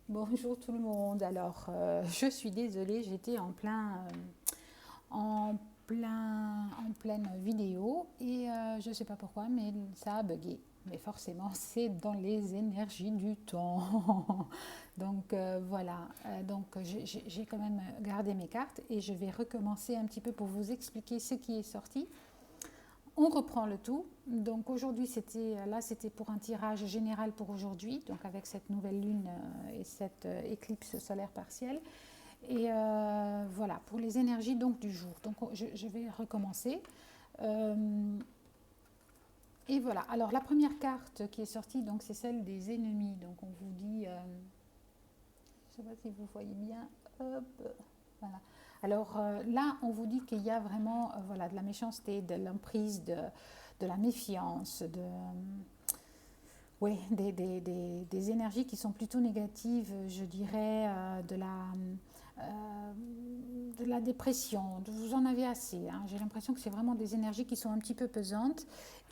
Bonjour tout le monde. Alors, je suis désolée, j'étais en en pleine vidéo et je ne sais pas pourquoi, mais ça a bugué. Mais forcément, c'est dans les énergies du temps. Donc voilà. Donc j'ai quand même gardé mes cartes et je vais recommencer un petit peu pour vous expliquer ce qui est sorti. On reprend le tout. Donc aujourd'hui, c'était pour un tirage général pour aujourd'hui, donc avec cette nouvelle lune et cette éclipse solaire partielle. Et voilà, pour les énergies donc du jour. Donc je vais recommencer. Euh, et voilà. Alors la première carte qui est sortie, donc c'est celle des ennemis. Donc on vous dit, je ne sais pas si vous voyez bien. Hop, voilà. Alors là, on vous dit qu'il y a vraiment voilà, de la méchanceté, de l'emprise, de la méfiance, ouais, des énergies qui sont plutôt négatives, je dirais, euh, de la dépression. Vous en avez assez. Hein. J'ai l'impression que c'est vraiment des énergies qui sont un petit peu pesantes.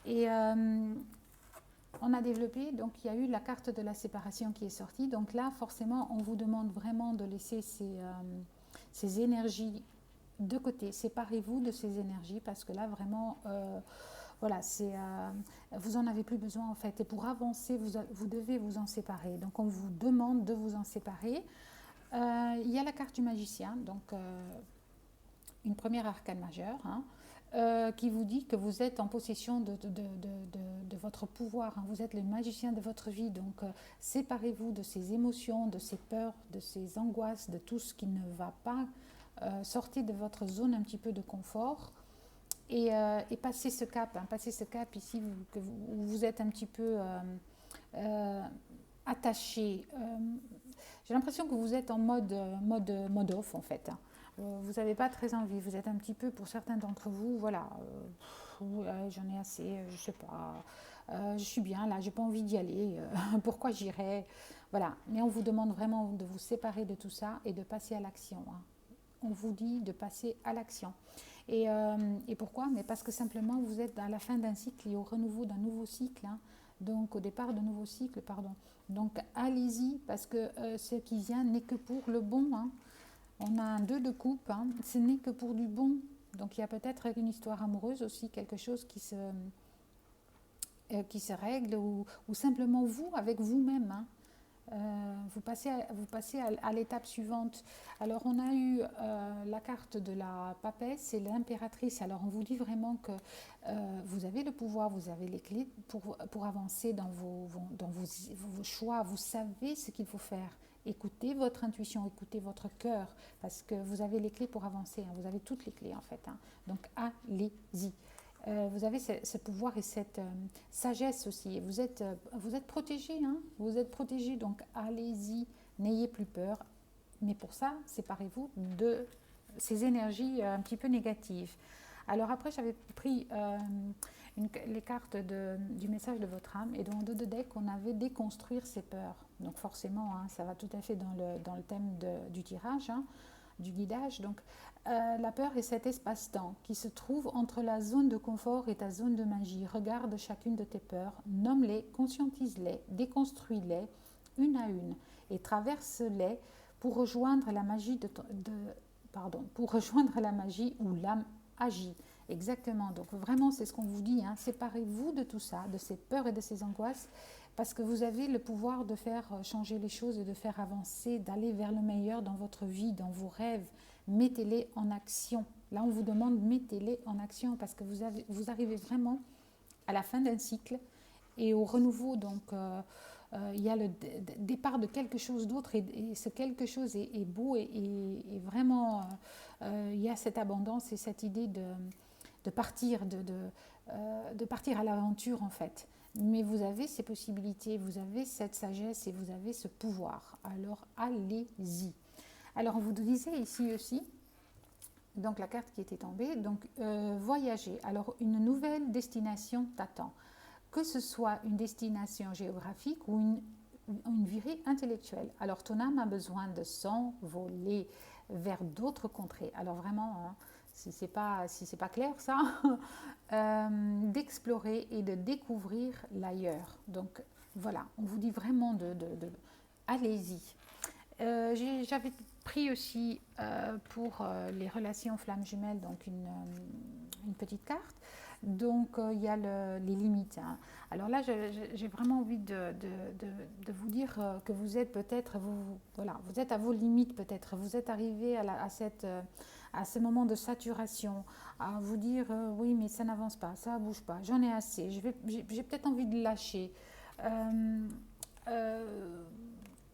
Et on a développé, donc il y a eu la carte de la séparation qui est sortie. Donc là, forcément, on vous demande vraiment de laisser ces énergies de côté. Séparez-vous de ces énergies parce que là, vraiment, voilà, vous en avez plus besoin en fait. Et pour avancer, vous devez vous en séparer. Donc on vous demande de vous en séparer. Il y a la carte du magicien, donc une première arcane majeure, hein, qui vous dit que vous êtes en possession de votre pouvoir. Hein. Vous êtes le magicien de votre vie. Donc séparez-vous de ces émotions, de ces peurs, de ces angoisses, de tout ce qui ne va pas. Sortez de votre zone un petit peu de confort. Et passer ce cap, hein, passer ce cap ici où vous êtes un petit peu euh, attaché. J'ai l'impression que vous êtes en mode off en fait. Hein. Vous n'avez pas très envie, vous êtes un petit peu, pour certains d'entre vous, voilà, j'en ai assez, je sais pas, je suis bien là, j'ai pas envie d'y aller, pourquoi j'irais, voilà. Mais on vous demande vraiment de vous séparer de tout ça et de passer à l'action. Hein. On vous dit de passer à l'action. Et pourquoi? Mais parce que simplement vous êtes à la fin d'un cycle et au renouveau d'un nouveau cycle. Hein. Donc au départ d'un nouveau cycle, pardon. Donc allez-y parce que ce qui vient n'est que pour le bon. Hein. On a un 2 de coupe, hein. Ce n'est que pour du bon. Donc il y a peut-être une histoire amoureuse aussi, quelque chose qui se règle ou simplement vous avec vous-même. Hein. Vous passez à l'étape suivante. Alors on a eu la carte de la papesse et l'impératrice. Alors on vous dit vraiment que vous avez le pouvoir, vous avez les clés pour avancer dans vos choix. Vous savez ce qu'il faut faire. Écoutez votre intuition, écoutez votre cœur, parce que vous avez les clés pour avancer. Hein. Vous avez toutes les clés en fait. Hein. Donc allez-y. Vous avez ce pouvoir et cette sagesse aussi. Vous êtes protégé, hein, vous êtes protégé, donc allez-y, n'ayez plus peur. Mais pour ça, séparez-vous de ces énergies un petit peu négatives. Alors après, j'avais pris les cartes du message de votre âme et dans le dos de deck, on avait déconstruire ses peurs. Donc forcément, hein, ça va tout à fait dans le thème du tirage. Hein, du guidage. Donc, la peur est cet espace-temps qui se trouve entre la zone de confort et ta zone de magie. Regarde chacune de tes peurs, nomme-les, conscientise-les, déconstruis-les une à une et traverse-les pour rejoindre la magie pour rejoindre la magie où l'âme agit. Exactement. Donc vraiment, c'est ce qu'on vous dit. Hein. Séparez-vous de tout ça, de ces peurs et de ces angoisses, parce que vous avez le pouvoir de faire changer les choses et de faire avancer, d'aller vers le meilleur dans votre vie, dans vos rêves. Mettez-les en action. Là, on vous demande mettez-les en action parce que vous arrivez vraiment à la fin d'un cycle et au renouveau. Donc, il y a le départ de quelque chose d'autre et ce quelque chose est beau et vraiment, il y a cette abondance et cette idée de partir, de partir à l'aventure en fait. Mais vous avez ces possibilités, vous avez cette sagesse et vous avez ce pouvoir. Alors allez-y. Alors on vous disait ici aussi, donc la carte qui était tombée, donc voyager. Alors une nouvelle destination t'attend. Que ce soit une destination géographique ou une virée intellectuelle. Alors ton âme a besoin de s'envoler vers d'autres contrées. Alors vraiment, hein, si c'est pas clair ça, d'explorer et de découvrir l'ailleurs. Donc voilà, on vous dit vraiment allez-y. J'avais pris aussi pour les relations flammes jumelles donc une petite carte. Donc il y a les limites, hein. Alors là, j'ai vraiment envie de vous dire que vous êtes peut-être, voilà, vous êtes à vos limites peut-être. Vous êtes arrivé à ce moment de saturation, à vous dire oui, mais ça n'avance pas, ça ne bouge pas, j'en ai assez, j'ai peut-être envie de lâcher. Euh, euh,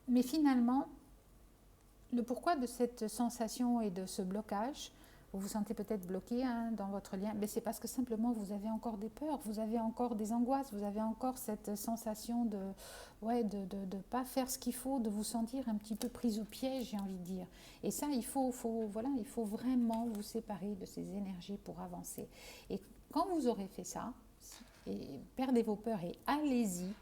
mais finalement, le pourquoi de cette sensation et de ce blocage, vous vous sentez peut-être bloqué, hein, dans votre lien, mais c'est parce que simplement vous avez encore des peurs, vous avez encore des angoisses, vous avez encore cette sensation de ouais, de pas faire ce qu'il faut, de vous sentir un petit peu prise au piège, j'ai envie de dire. Et ça, voilà, il faut vraiment vous séparer de ces énergies pour avancer. Et quand vous aurez fait ça, et perdez vos peurs et allez-y,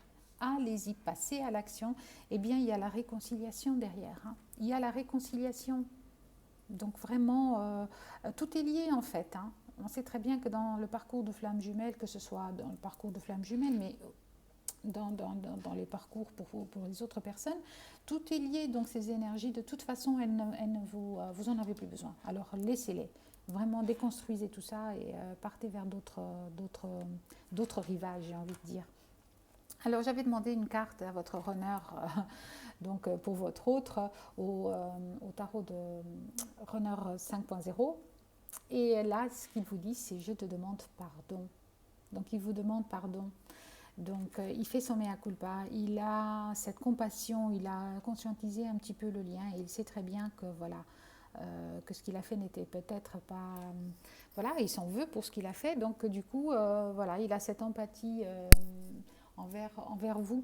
passez à l'action, eh bien il y a la réconciliation derrière, hein. Il y a la réconciliation. Donc vraiment, tout est lié en fait, hein. On sait très bien que dans le parcours de flammes jumelles, que ce soit dans le parcours de flammes jumelles, mais dans les parcours pour les autres personnes, tout est lié. Donc ces énergies, de toute façon, vous en avez plus besoin. Alors laissez-les. Vraiment déconstruisez tout ça et partez vers d'autres rivages, j'ai envie de dire. Alors j'avais demandé une carte à votre runner, donc pour votre autre, au tarot de runner 5.0. Et là, ce qu'il vous dit, c'est je te demande pardon. Donc il vous demande pardon. Donc il fait son mea culpa, il a cette compassion, il a conscientisé un petit peu le lien et il sait très bien que voilà, que ce qu'il a fait n'était peut-être pas, voilà, il s'en veut pour ce qu'il a fait. Donc du coup, voilà, il a cette empathie envers vous